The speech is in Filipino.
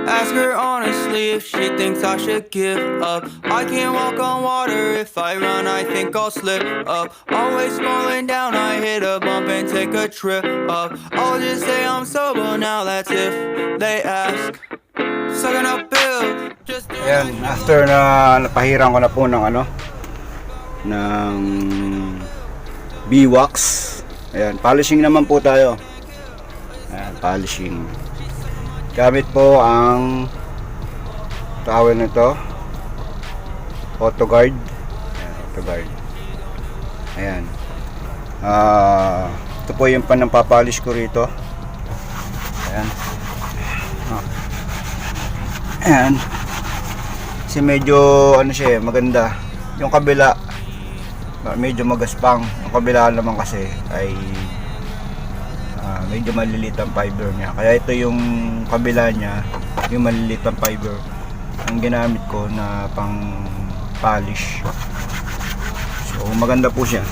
Ask her honestly if she thinks I should give up. I can't walk on water, if I run I think I'll slip up. Always falling down, I hit a bump and take a trip up. I'll just say I'm sober now, that's if they ask. Sucking up pills, just doing. Ayan, after na napahiran ko na po ng ng Beeswax. Ayan, polishing naman po tayo. Ayan, polishing. Gamit po ang tawag nito, auto guard. Ayan, auto guard. Ayan. Ito po yung panampapolish ko rito. Ayan. Ayan. Kasi medyo ano siya, maganda. Yung kabila medyo magaspang. Yung kabila naman kasi ay medyo maliliit ang fiber niya. Kaya ito yung kabila niya, yung maliliit ang fiber ang ginamit ko na pang polish. So maganda po siya.